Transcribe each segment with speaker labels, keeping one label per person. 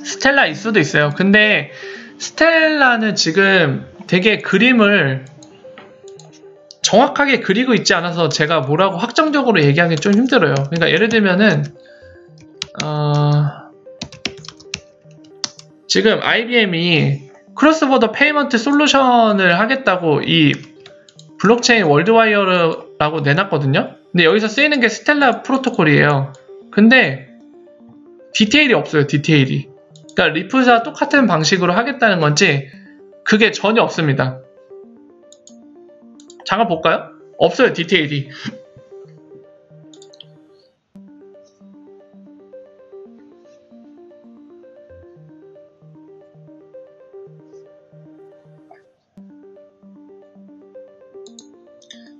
Speaker 1: 스텔라일 수도 있어요. 근데 스텔라는 지금 되게 그림을 정확하게 그리고 있지 않아서 제가 뭐라고 확정적으로 얘기하기 좀 힘들어요. 그러니까 예를 들면은 지금 IBM이 크로스보더 페이먼트 솔루션을 하겠다고 이 블록체인 월드와이어라고 내놨거든요. 근데 여기서 쓰이는 게 스텔라 프로토콜이에요. 근데 디테일이 없어요. 디테일이. 그러니까 리프트와 똑같은 방식으로 하겠다는 건지 그게 전혀 없습니다. 잠깐 볼까요? 없어요. 디테일이.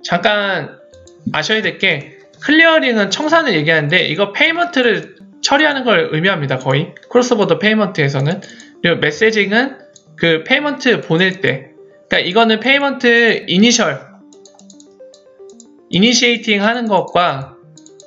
Speaker 1: 잠깐 아셔야 될 게 클리어링은 청산을 얘기하는데 이거 페이먼트를 처리하는 걸 의미합니다. 거의 크로스보더 페이먼트에서는. 그리고 메시징은 그 페이먼트 보낼 때, 그러니까 이거는 페이먼트 이니시에이팅 하는 것과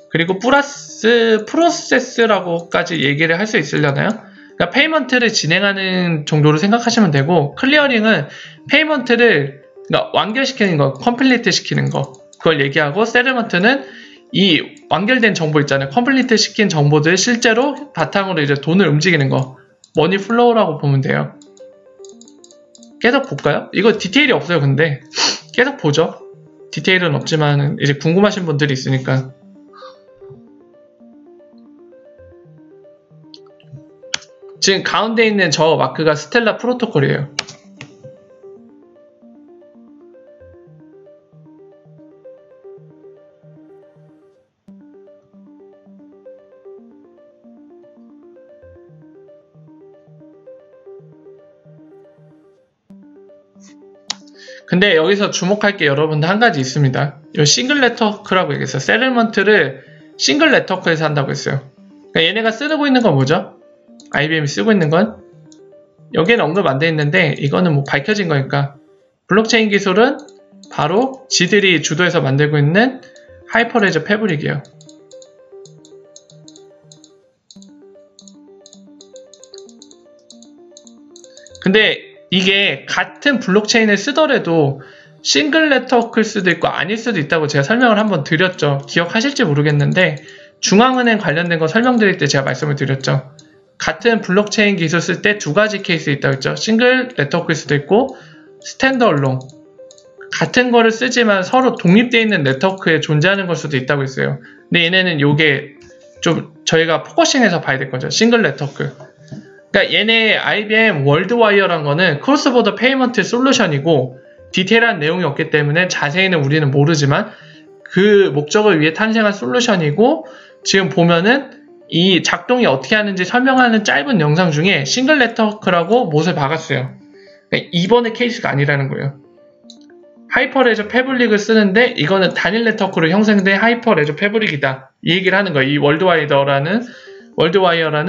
Speaker 1: 그리고 플러스 프로세스라고까지 얘기를 할 수 있으려나요? 그러니까 페이먼트를 진행하는 정도로 생각하시면 되고, 클리어링은 페이먼트를 그러니까 완결시키는 거, 컴플리트 시키는 거, 그걸 얘기하고, 세틀먼트는 이 완결된 정보 있잖아요. 컴플리트 시킨 정보들 실제로 바탕으로 이제 돈을 움직이는 거, 머니 플로우라고 보면 돼요. 계속 볼까요? 이거 디테일이 없어요. 근데 계속 보죠. 디테일은 없지만 이제 궁금하신 분들이 있으니까. 지금 가운데 있는 저 마크가 스텔라 프로토콜이에요. 근데 여기서 주목할 게 여러분들 한 가지 있습니다. 이 싱글 네트워크라고 얘기했어요. 세틀먼트를 싱글 네트워크에서 한다고 했어요. 그러니까 얘네가 쓰고 있는 건 뭐죠? IBM이 쓰고 있는 건 여기에는 언급 안 돼 있는데 이거는 뭐 밝혀진 거니까, 블록체인 기술은 바로 지들이 주도해서 만들고 있는 하이퍼레저 패브릭이에요. 근데 이게 같은 블록체인을 쓰더라도 싱글 네트워크일 수도 있고 아닐 수도 있다고 제가 설명을 한번 드렸죠. 기억하실지 모르겠는데 중앙은행 관련된 거 설명드릴 때 제가 말씀을 드렸죠. 같은 블록체인 기술 쓸 때 두 가지 케이스 있다고 했죠. 싱글 네트워크일 수도 있고 스탠드얼론, 같은 거를 쓰지만 서로 독립되어 있는 네트워크에 존재하는 걸 수도 있다고 했어요. 근데 얘네는 요게 좀 저희가 포커싱해서 봐야 될 거죠. 싱글 네트워크. 그러니까 얘네 IBM 월드와이어란 거는 크로스보더 페이먼트 솔루션이고 디테일한 내용이 없기 때문에 자세히는 우리는 모르지만 그 목적을 위해 탄생한 솔루션이고, 지금 보면은 이 작동이 어떻게 하는지 설명하는 짧은 영상 중에 싱글 네트워크라고 못을 박았어요. 그러니까 이번의 케이스가 아니라는 거예요. 하이퍼레저 패브릭을 쓰는데 이거는 단일 네트워크로 형성된 하이퍼레저 패브릭이다, 이 얘기를 하는 거예요. 이 월드와이어라는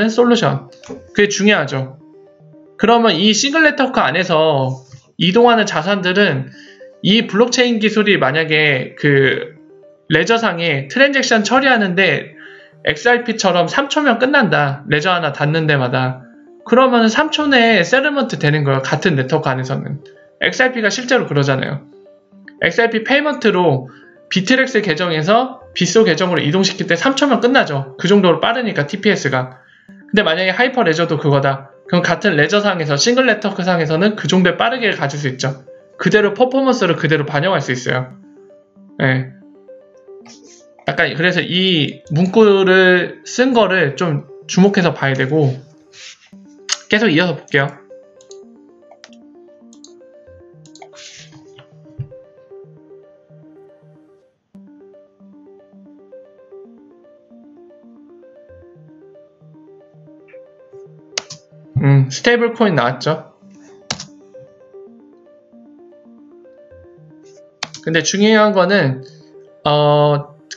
Speaker 1: 솔루션. 그게 중요하죠. 그러면 이 싱글 네트워크 안에서 이동하는 자산들은 이 블록체인 기술이 만약에 그 레저상에 트랜잭션 처리하는데 XRP처럼 3초면 끝난다, 레저 하나 닿는 데마다. 그러면 3초 내에 세틀먼트 되는 거예요. 같은 네트워크 안에서는. XRP가 실제로 그러잖아요. XRP 페이먼트로 비트렉스 계정에서 빗소 계정으로 이동시킬 때 3초면 끝나죠. 그 정도로 빠르니까 TPS가. 근데 만약에 하이퍼 레저도 그거다, 그럼 같은 레저상에서 싱글 네트워크 상에서는 그 정도의 빠르게 가질 수 있죠. 그대로 퍼포먼스를 그대로 반영할 수 있어요. 네. 약간 그래서 이 문구를 쓴 거를 좀 주목해서 봐야 되고, 계속 이어서 볼게요. 스테이블 코인 나왔죠. 근데 중요한 거는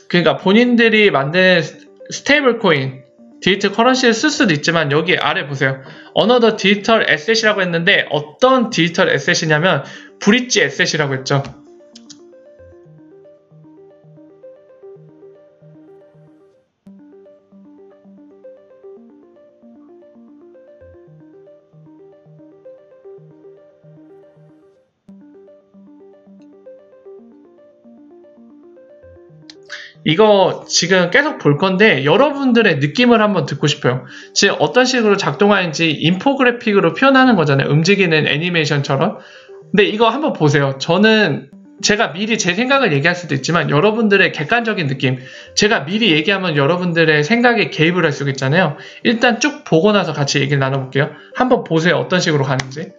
Speaker 1: 그러니까 본인들이 만든 스테이블 코인, 디지털 커런시를 쓸 수도 있지만 여기 아래 보세요. Another 디지털 에셋이라고 했는데 어떤 디지털 에셋이냐면 브릿지 에셋이라고 했죠. 이거 지금 계속 볼 건데 여러분들의 느낌을 한번 듣고 싶어요. 지금 어떤 식으로 작동하는지 인포그래픽으로 표현하는 거잖아요. 움직이는 애니메이션처럼. 근데 이거 한번 보세요. 저는 제가 미리 제 생각을 얘기할 수도 있지만 여러분들의 객관적인 느낌, 제가 미리 얘기하면 여러분들의 생각에 개입을 할 수가 있잖아요. 일단 쭉 보고 나서 같이 얘기를 나눠볼게요. 한번 보세요. 어떤 식으로 가는지.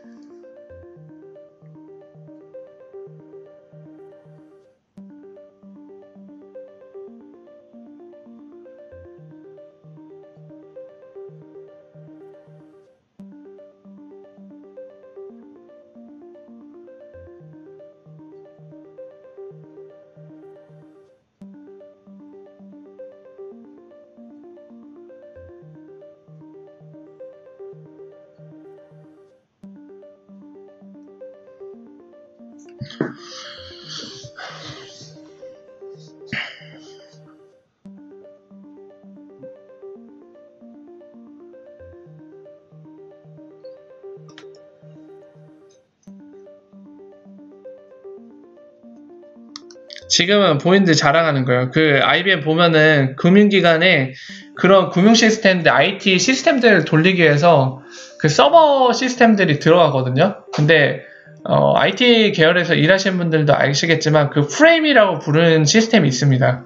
Speaker 1: 지금은 본인들 자랑하는 거예요. 그 IBM 보면은 금융기관에 그런 금융 시스템들, IT 시스템들을 돌리기 위해서 그 서버 시스템들이 들어가거든요. 근데 IT 계열에서 일하시는 분들도 아시겠지만 그 프레임이라고 부르는 시스템이 있습니다.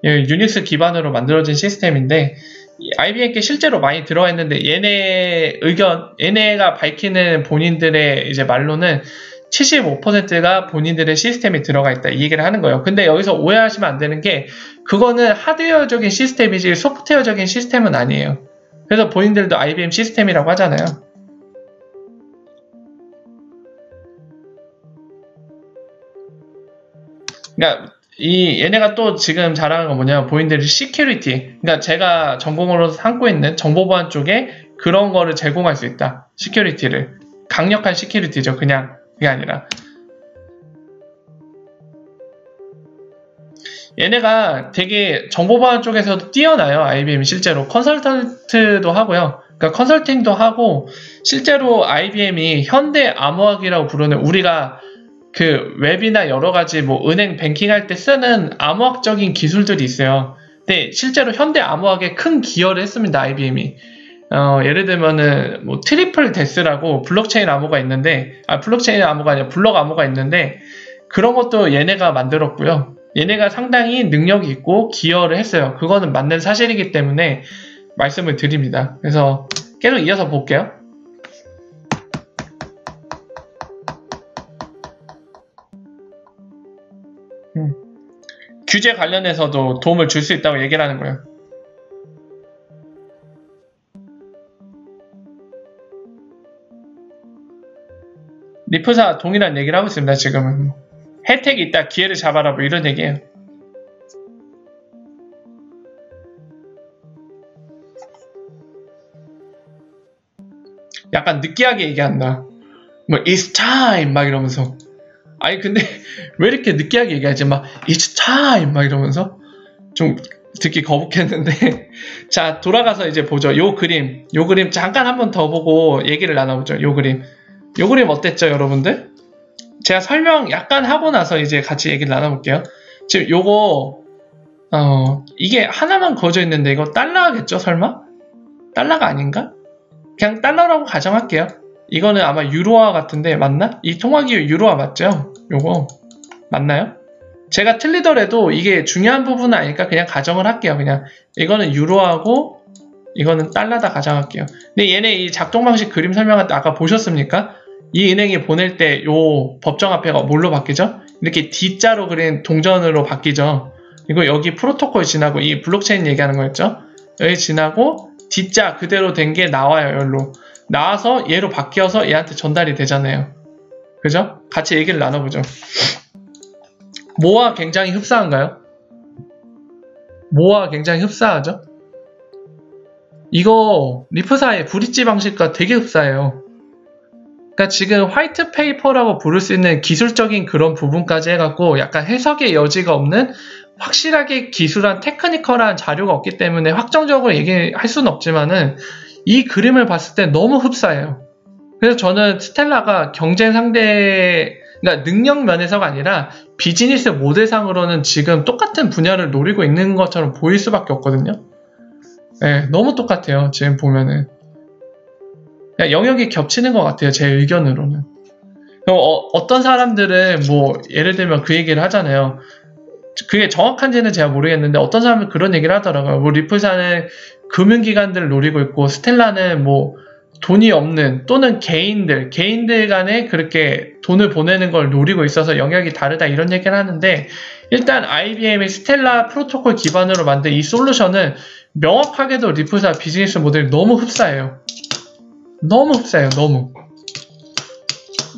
Speaker 1: 유닉스 기반으로 만들어진 시스템인데 IBM께 실제로 많이 들어가 있는데 얘네가 밝히는 본인들의 이제 말로는 75%가 본인들의 시스템에 들어가 있다 이 얘기를 하는 거예요. 근데 여기서 오해하시면 안 되는 게 그거는 하드웨어적인 시스템이지 소프트웨어적인 시스템은 아니에요. 그래서 본인들도 IBM 시스템이라고 하잖아요. 그러니까 얘네가 또 지금 자랑하는 건 뭐냐, 본인들이 시큐리티, 그러니까 제가 전공으로 삼고 있는 정보보안 쪽에 그런 거를 제공할 수 있다. 시큐리티를, 강력한 시큐리티죠. 그냥 그게 아니라 얘네가 되게 정보보안 쪽에서도 뛰어나요. IBM이 실제로 컨설턴트도 하고요. 그러니까 컨설팅도 하고 실제로 IBM이 현대 암호학이라고 부르는, 우리가 그 웹이나 여러 가지 뭐 은행 뱅킹할 때 쓰는 암호학적인 기술들이 있어요. 근데 실제로 현대 암호학에 큰 기여를 했습니다. IBM이. 예를 들면은 뭐 트리플 데스라고 블록체인 암호가 있는데, 블록체인 암호가 아니라 블록 암호가 있는데 그런 것도 얘네가 만들었고요. 얘네가 상당히 능력이 있고 기여를 했어요. 그거는 맞는 사실이기 때문에 말씀을 드립니다. 그래서 계속 이어서 볼게요. 규제 관련해서도 도움을 줄 수 있다고 얘기를 하는 거예요. 리프사 동일한 얘기를 하고 있습니다. 지금은 혜택이 있다, 기회를 잡아라, 뭐 이런 얘기예요. 약간 느끼하게 얘기한다. 뭐 It's time 막 이러면서. 아니 근데 왜 이렇게 느끼하게 얘기하지? 막 It's time 막 이러면서 좀 듣기 거북했는데 자, 돌아가서 이제 보죠. 요 그림 잠깐 한번 더 보고 얘기를 나눠보죠. 요 그림 어땠죠, 여러분들? 제가 설명 약간 하고 나서 이제 같이 얘기를 나눠볼게요. 지금 요거 이게 하나만 그어져 있는데 이거 달러겠죠, 설마? 달러가 아닌가? 그냥 달러라고 가정할게요. 이거는 아마 유로화 같은데 맞나? 이 통화기호 유로화 맞죠? 요거 맞나요? 제가 틀리더라도 이게 중요한 부분은 아니니까 그냥 가정을 할게요. 그냥 이거는 유로하고 이거는 달러다 가정할게요. 근데 얘네 이 작동 방식 그림 설명할 때 아까 보셨습니까? 이 은행이 보낼 때 요 법정 화폐가 뭘로 바뀌죠? 이렇게 D자로 그린 동전으로 바뀌죠. 이거 여기 프로토콜 지나고 이 블록체인 얘기하는 거였죠? 여기 지나고 D자 그대로 된 게 나와요. 여기로 나와서 얘로 바뀌어서 얘한테 전달이 되잖아요. 그죠? 같이 얘기를 나눠보죠. 뭐와 굉장히 흡사한가요? 뭐와 굉장히 흡사하죠? 이거 리프사의 브릿지 방식과 되게 흡사해요. 그러니까 지금 화이트 페이퍼라고 부를 수 있는 기술적인 그런 부분까지 해갖고 약간 해석의 여지가 없는 확실하게 기술한 테크니컬한 자료가 없기 때문에 확정적으로 얘기할 수는 없지만은 이 그림을 봤을 때 너무 흡사해요. 그래서 저는 스텔라가 경쟁 상대는 그러니까 능력 면에서가 아니라 비즈니스 모델상으로는 지금 똑같은 분야를 노리고 있는 것처럼 보일 수밖에 없거든요. 네, 너무 똑같아요. 지금 보면은. 영역이 겹치는 것 같아요. 제 의견으로는. 어떤 사람들은 뭐 예를 들면 그 얘기를 하잖아요. 그게 정확한지는 제가 모르겠는데 어떤 사람은 그런 얘기를 하더라고요. 뭐 리플사는 금융기관들을 노리고 있고 스텔라는 뭐 돈이 없는 또는 개인들 간에 그렇게 돈을 보내는 걸 노리고 있어서 영역이 다르다 이런 얘기를 하는데, 일단 IBM의 스텔라 프로토콜 기반으로 만든 이 솔루션은 명확하게도 리플사 비즈니스 모델이 너무 흡사해요. 너무 흡사해요. 너무.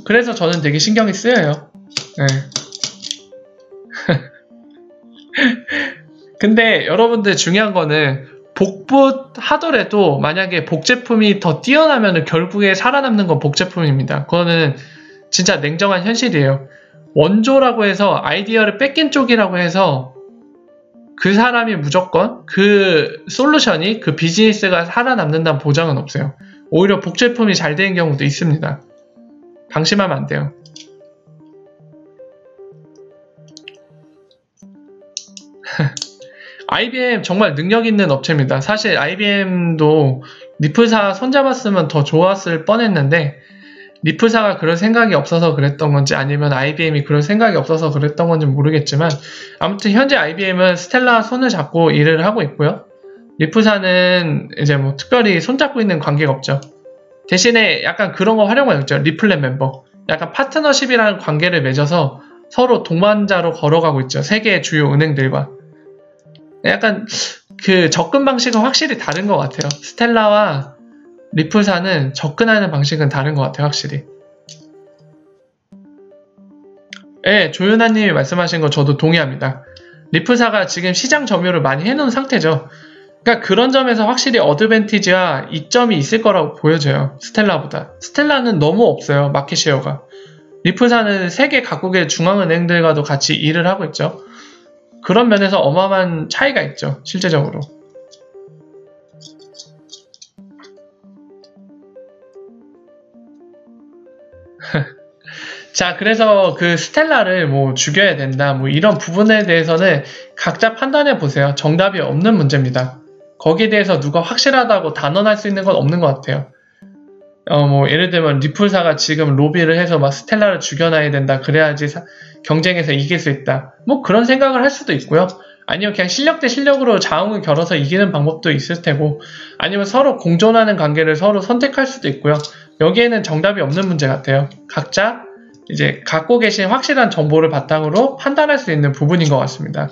Speaker 1: 그래서 저는 되게 신경이 쓰여요. 네. 근데 여러분들 중요한 거는 복붙하더라도 만약에 복제품이 더 뛰어나면 결국에 살아남는 건 복제품입니다. 그거는 진짜 냉정한 현실이에요. 원조라고 해서 아이디어를 뺏긴 쪽이라고 해서 그 사람이 무조건 그 솔루션이 그 비즈니스가 살아남는다는 보장은 없어요. 오히려 복제품이 잘 되는 경우도 있습니다. 방심하면 안 돼요. IBM 정말 능력 있는 업체입니다. 사실 IBM도 리플사 손잡았으면 더 좋았을 뻔했는데 리플사가 그럴 생각이 없어서 그랬던 건지 아니면 IBM이 그럴 생각이 없어서 그랬던 건지 모르겠지만 아무튼 현재 IBM은 스텔라 손을 잡고 일을 하고 있고요. 리플사는 이제 뭐 특별히 손잡고 있는 관계가 없죠. 대신에 약간 그런 거 활용하고 있죠. 리플렛 멤버. 약간 파트너십이라는 관계를 맺어서 서로 동반자로 걸어가고 있죠. 세계의 주요 은행들과. 약간 그 접근 방식은 확실히 다른 것 같아요. 스텔라와 리플사는 접근하는 방식은 다른 것 같아요. 확실히. 네, 조윤아님이 말씀하신 거 저도 동의합니다. 리플사가 지금 시장 점유를 많이 해놓은 상태죠. 그러니까 그런 점에서 확실히 어드밴티지와 이점이 있을 거라고 보여져요. 스텔라보다. 스텔라는 너무 없어요. 마켓쉐어가. 리플사는 세계 각국의 중앙은행들과도 같이 일을 하고 있죠. 그런 면에서 어마어마한 차이가 있죠. 실제적으로. 자, 그래서 그 스텔라를 뭐 죽여야 된다, 뭐 이런 부분에 대해서는 각자 판단해 보세요. 정답이 없는 문제입니다. 거기에 대해서 누가 확실하다고 단언할 수 있는 건 없는 것 같아요. 뭐 예를 들면 리플사가 지금 로비를 해서 막 스텔라를 죽여놔야 된다, 그래야지 경쟁에서 이길 수 있다, 뭐 그런 생각을 할 수도 있고요. 아니면 그냥 실력 대 실력으로 자웅을 겨뤄서 이기는 방법도 있을 테고, 아니면 서로 공존하는 관계를 서로 선택할 수도 있고요. 여기에는 정답이 없는 문제 같아요. 각자 이제 갖고 계신 확실한 정보를 바탕으로 판단할 수 있는 부분인 것 같습니다.